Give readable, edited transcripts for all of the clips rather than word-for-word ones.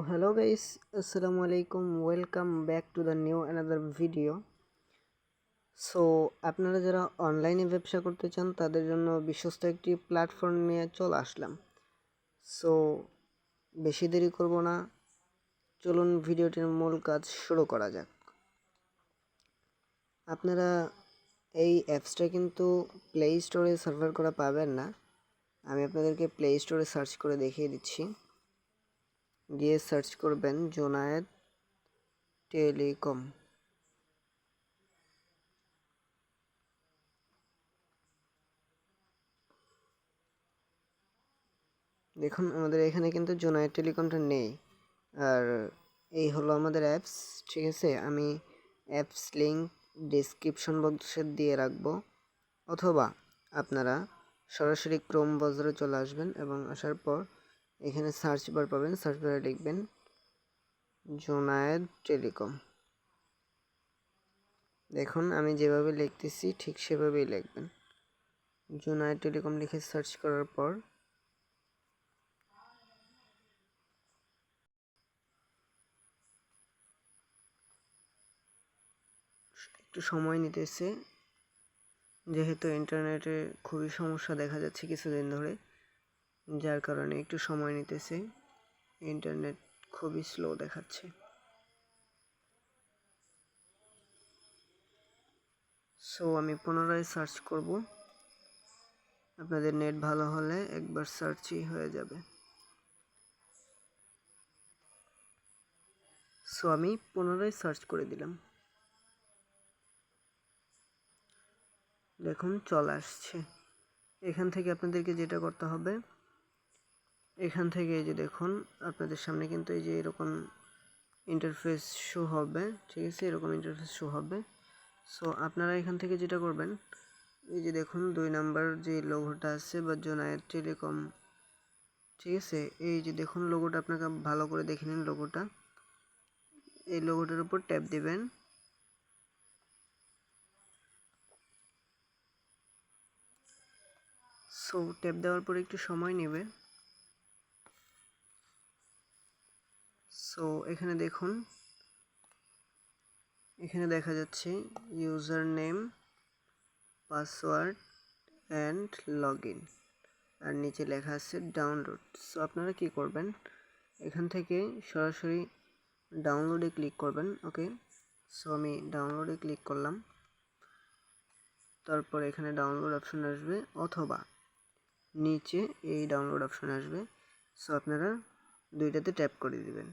Hello guys, assalamu alaikum, welcome back to the new another video. আপনারা যারা অনলাইনে ব্যবসা করতে চান তাদের জন্য বিশ্বস্ত একটি প্ল্যাটফর্ম নিয়ে চলে আসলাম। সো বেশি দেরি করব না, চলুন ভিডিওটির মূল কাজ শুরু করা যাক। আপনারা এই অ্যাপসটা কিন্তু প্লে স্টোরে সার্ভার করা পাবেন না। আমি আপনাদেরকে প্লে স্টোরে সার্চ করে দেখিয়ে দিচ্ছি। গিয়ে সার্চ করবেন জোনায়েদ টেলিকম। দেখুন আমাদের এখানে কিন্তু জোনায়েদ টেলিকমটা নেই। আর এই হলো আমাদের অ্যাপস, ঠিক আছে। আমি অ্যাপস লিঙ্ক ডিসক্রিপশন বক্সে দিয়ে রাখবো, অথবা আপনারা সরাসরি ক্রোম ব্রাউজারে চলে আসবেন এবং আসার পর এখানে সার্চ বার পাবেন, সার্চ বারে লিখবেন জোনায়েদ টেলিকম। দেখুন আমি যেভাবে লিখতেছি ঠিক সেভাবেই লিখবেন। জোনায়েদ টেলিকম লিখে সার্চ করার পর একটু সময় নিতেছে, যেহেতু ইন্টারনেটে খুবই সমস্যা দেখা যাচ্ছে কিছুদিন ধরে, যার কারণে একটু সময় নিতেছে। ইন্টারনেট খুবই স্লো দেখাচ্ছে। সো আমি পুনরায় সার্চ করব। আপনাদের নেট ভালো হলে একবার সার্চই হয়ে যাবে। সো আমি পুনরায় সার্চ করে দিলাম, দেখুন চলে আসছে। এখান থেকে আপনাদেরকে যেটা করতে হবে, এখান থেকে এই যে দেখুন আপনাদের সামনে কিন্তু এই যে এরকম ইন্টারফেস শো হবে, ঠিক আছে, এরকম ইন্টারফেস শো হবে। সো আপনারা এখান থেকে যেটা করবেন, এই যে দেখুন 2 নাম্বার যে লোগোটা আছে বা জোনায়েদ টেলিকম, ঠিক আছে, এই যে দেখুন লোগোটা আপনাকে ভালো করে দেখে নিন। লোগোটা, এই লোগোটার উপর ট্যাপ দিবেন। সো ট্যাপ দেওয়ার পর একটু সময় নেবে। সো এখানে দেখুন, এখানে দেখা যাচ্ছে user name, password and log in, আর নিচে লেখা আছে ডাউনলোড। সো আপনারা কি করবেন, এখান থেকে সরাসরি ডাউনলোডে ক্লিক করবেন। ওকে, সো আমি ডাউনলোডে ক্লিক করলাম। তারপর এখানে ডাউনলোড অপশন আসবে, অথবা নিচে এই ডাউনলোড অপশন আসবে। সো আপনারা দুইটাতে ট্যাপ করে দিবেন।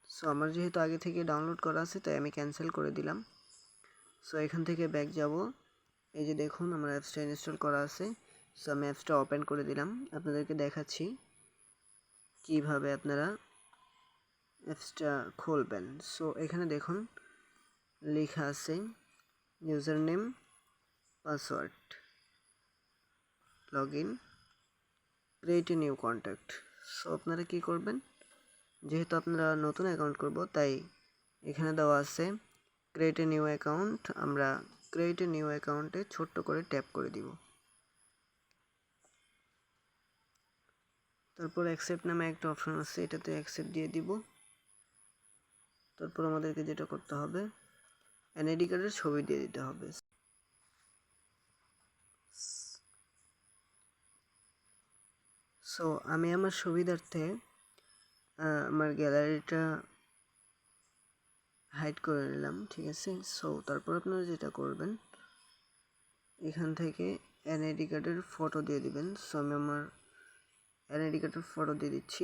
সো আমার যেহেতু আগে থেকে ডাউনলোড করা আছে তাই আমি ক্যান্সেল করে দিলাম। সো এখান থেকে ব্যাক যাব। এই যে দেখুন আমার অ্যাপসটা ইনস্টল করা আছে। সো আমি অ্যাপসটা ওপেন করে দিলাম, আপনাদেরকে দেখাচ্ছি কিভাবে আপনারা অ্যাপসটা খুলবেন। সো এখানে দেখুন লেখা আছে user name, password, log in, create a new contact. So আপনারা কি করবেন, যেহেতু আপনারা নতুন অ্যাকাউন্ট করব তাই এখানে দেওয়া আছে ক্রিয়েট এ নিউ অ্যাকাউন্ট। আমরা ক্রিয়েট এ নিউ অ্যাকাউন্টে ছোট্ট করে ট্যাপ করে দিব। তারপর অ্যাকসেপ্ট নামে একটা অপশন আছে, এটাতে অ্যাকসেপ্ট দিয়ে দিব। তারপর আমাদেরকে যেটা করতে হবে, এনআইডি কার্ডের ছবি দিয়ে দিতে হবে। সো আমি আমার সুবিধার্থে আমার গ্যালারিটা হাইড করে নিলাম, ঠিক আছে। সো তারপর আপনারা যেটা করবেন, এখান থেকে এনআইডি কার্ডের ফটো দিয়ে দিবেন। সো আমি আমার এনআইডি কার্ডের ফটো দিয়ে দিচ্ছি।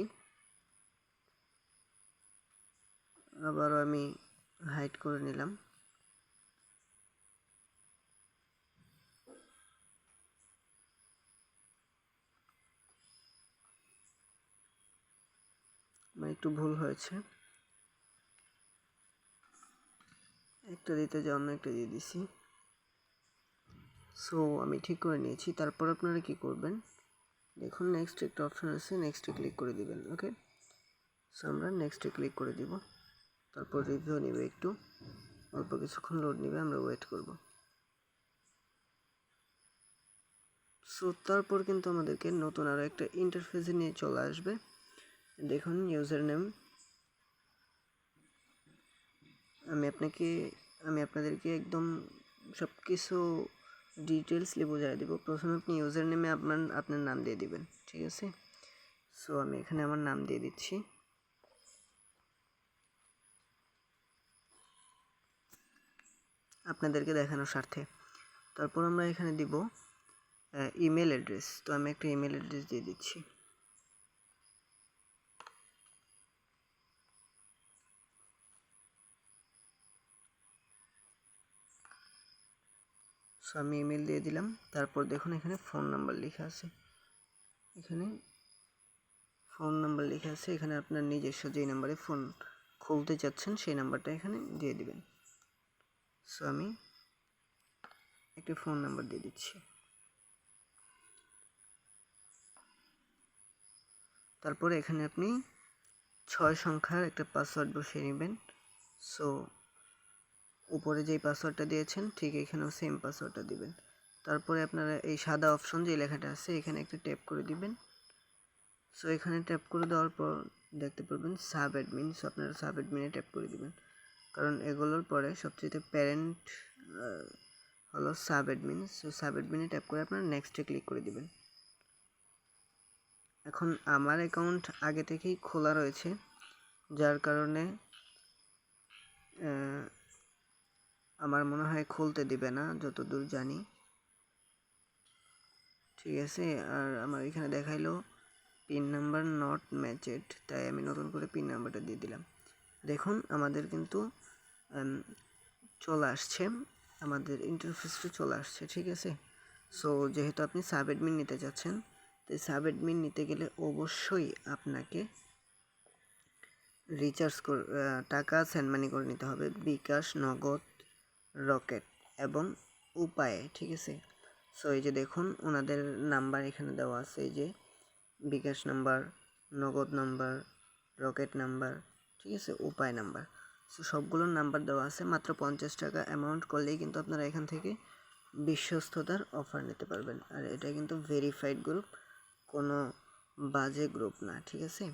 আবারও আমি হাইড করে নিলাম। আমার একটু ভুল হয়েছে, একটা দিতে যে অন্য একটা দিয়ে দিছি। সো আমি ঠিক করে নিয়েছি। তারপর আপনারা কি করবেন, দেখুন নেক্সট একটা অপশন আছে, নেক্সটে ক্লিক করে দিবেন। ওকে, সো আমরা নেক্সটে ক্লিক করে দিব। তারপর রিভিউ নেবে, একটু অল্প কিছুক্ষণ লোড নেবে, আমরা ওয়েট করব। সো তারপর কিন্তু আমাদেরকে নতুন আরও একটা ইন্টারফেসে নিয়ে চলে আসবে। দেখুন ইউজার নেম, আমি আপনাদেরকে একদম সব কিছু ডিটেলসলি বোঝাই দেব। প্রথমে আপনি ইউজার নেমে আপনার নাম দিয়ে দিবেন, ঠিক আছে। সো আমি এখানে আমার নাম দিয়ে দিচ্ছি। আপনাদেরকে দেখানোর স্বার্থে। তারপর আমরা এখানে দিব ইমেল অ্যাড্রেস। তো আমি একটা ইমেল অ্যাড্রেস দিয়ে দিচ্ছি। সো আমি ইমেল দিয়ে দিলাম। তারপর দেখুন এখানে ফোন নাম্বার লেখা আছে, এখানে ফোন নাম্বার লেখা আছে। এখানে আপনার নিজস্ব যেই নাম্বারে ফোন খুলতে চাচ্ছেন সেই নাম্বারটা এখানে দিয়ে দিবেন। সো আমি একটা ফোন নাম্বার দিয়ে দিচ্ছি। তারপরে এখানে আপনি 6 সংখ্যার একটা পাসওয়ার্ড বসিয়ে নেবেন। সো উপরে যেই পাসওয়ার্ডটা দিয়েছেন ঠিক এখানেও সেম পাসওয়ার্ডটা দিবেন। তারপরে আপনারা এই সাদা অপশন যে লেখাটা আছে এখানে একটা ট্যাপ করে দিবেন। সো এখানে ট্যাপ করে দেওয়ার পর দেখতে পারবেন সাব অ্যাডমিন। সো আপনারা সাব অ্যাডমিনে ট্যাপ করে দিবেন, কারণ এগুলোর পরে সবচেয়ে প্যারেন্ট হলো সাব অ্যাডমিন। সো সাব অ্যাডমিনে ট্যাপ করে আপনারা নেক্সটে ক্লিক করে দিবেন। এখন আমার অ্যাকাউন্ট আগে থেকেই খোলা রয়েছে, যার কারণে আমার মনে হয় খুলতে দিবে না যতদূর জানি, ঠিক আছে। আর আমার এখানে দেখাইলো পিন নাম্বার নট ম্যাচেড, তাই আমি নতুন করে পিন নাম্বারটা দিয়ে দিলাম। দেখুন আমাদের কিন্তু চলে আসছে, আমাদের ইন্টারফেসটা চলে আসছে, ঠিক আছে। সো যেহেতু আপনি সাব অ্যাডমিন নিতে চাচ্ছেন, তো সাব অ্যাডমিন নিতে গেলে অবশ্যই আপনাকে টাকা সেন্ড মানি করে নিতে হবে, বিকাশ, নগদ, রকেট এবং উপায়ে, ঠিক আছে। সো এই যে দেখুন ওনাদের নাম্বার এখানে দেওয়া আছে, এই যে বিকাশ নাম্বার, নগদ নাম্বার, রকেট নাম্বার, ঠিক আছে, উপায় নাম্বার। সো সবগুলোর নাম্বার দেওয়া আছে। মাত্র 50 টাকা অ্যামাউন্ট করলেই কিন্তু আপনারা এখান থেকে বিশ্বস্ততার অফার নিতে পারবেন। আর এটা কিন্তু ভেরিফাইড গ্রুপ, কোনো বাজে গ্রুপ না, ঠিক আছে।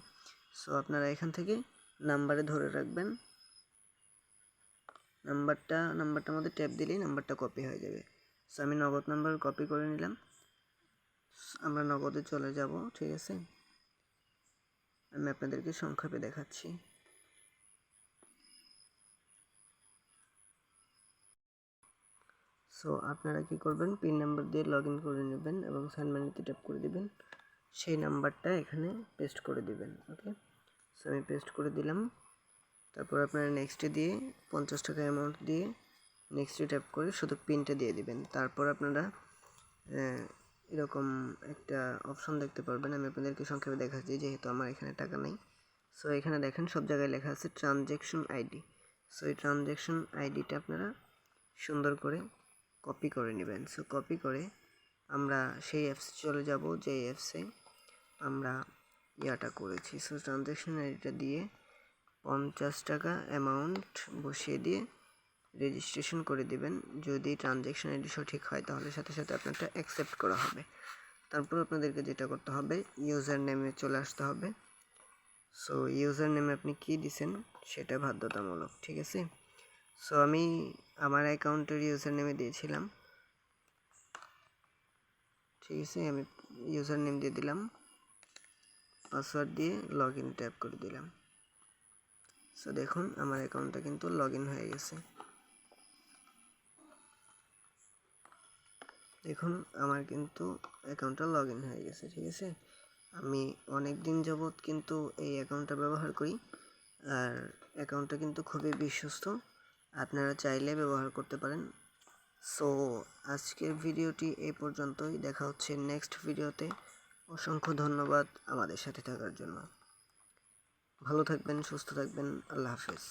সো আপনারা এখান থেকে নাম্বারে ধরে রাখবেন, নাম্বারটার মধ্যে ট্যাপ দিলেই নাম্বারটা কপি হয়ে যাবে। সো আমি নগদ নাম্বার কপি করে নিলাম। আমরা নগদে চলে যাব, ঠিক আছে। আমি আপনাদেরকে সংক্ষেপে দেখাচ্ছি। সো আপনারা কি করবেন, পিন নাম্বার দিয়ে লগ ইন করে নেবেন এবং সেন্ড মানিতে ট্যাপ করে দিবেন, সেই নাম্বারটা এখানে পেস্ট করে দিবেন। ওকে, সো আমি পেস্ট করে দিলাম। তারপর আপনারা নেক্সটে দিয়ে 50 টাকা অ্যামাউন্ট দিয়ে নেক্সটে ট্যাপ করে শুধু পিনটা দিয়ে দিবেন। তারপর আপনারা এরকম একটা অপশন দেখতে পারবেন। আমি আপনাদেরকে সংক্ষেপে দেখাচ্ছি যেহেতু আমার এখানে টাকা নেই। সো এখানে দেখেন সব জায়গায় লেখা আছে ট্রানজ্যাকশন আইডি। সো এই ট্রানজ্যাকশন আইডিটা আপনারা সুন্দর করে কপি করে নেবেন। সো কপি করে আমরা সেই অ্যাপসে চলে যাব যে অ্যাপসে আমরা ইয়াটা করেছি। সো ট্রানজ্যাকশন আইডিটা দিয়ে 50 টাকা অ্যামাউন্ট বসিয়ে দিয়ে রেজিস্ট্রেশন করে দিবেন। যদি ট্রানজ্যাকশন আইডি সঠিক হয় তাহলে সাথে সাথে আপনারটা অ্যাকসেপ্ট করা হবে। তারপর আপনাদেরকে যেটা করতে হবে, ইউজার নেমে চলে আসতে হবে। সো ইউজার নেমে আপনি কি দিছেন সেটা বাধ্যতামূলক, ঠিক আছে। সো আমি আমার অ্যাকাউন্টের ইউজার নেমে দিয়েছিলাম, ঠিক আছে। আমি ইউজার নেম দিয়ে দিলাম, পাসওয়ার্ড দিয়ে লগ ইন ট্যাপ করে দিলাম। সো দেখুন আমার অ্যাকাউন্টটা কিন্তু লগ ইন হয়ে গেছে। দেখুন আমার কিন্তু অ্যাকাউন্টটা লগ ইন হয়ে গেছে, ঠিক আছে। আমি অনেক দিন যাবৎ কিন্তু এই অ্যাকাউন্টটা ব্যবহার করি, আর অ্যাকাউন্টটা কিন্তু খুবই বিশ্বস্ত, আপনারা চাইলে ব্যবহার করতে পারেন। সো আজকের ভিডিওটি এই পর্যন্তই, দেখা হচ্ছে নেক্সট ভিডিওতে। অসংখ্য ধন্যবাদ আমাদের সাথে থাকার জন্য। ভালো থাকবেন, সুস্থ থাকবেন, আল্লাহ হাফেজ।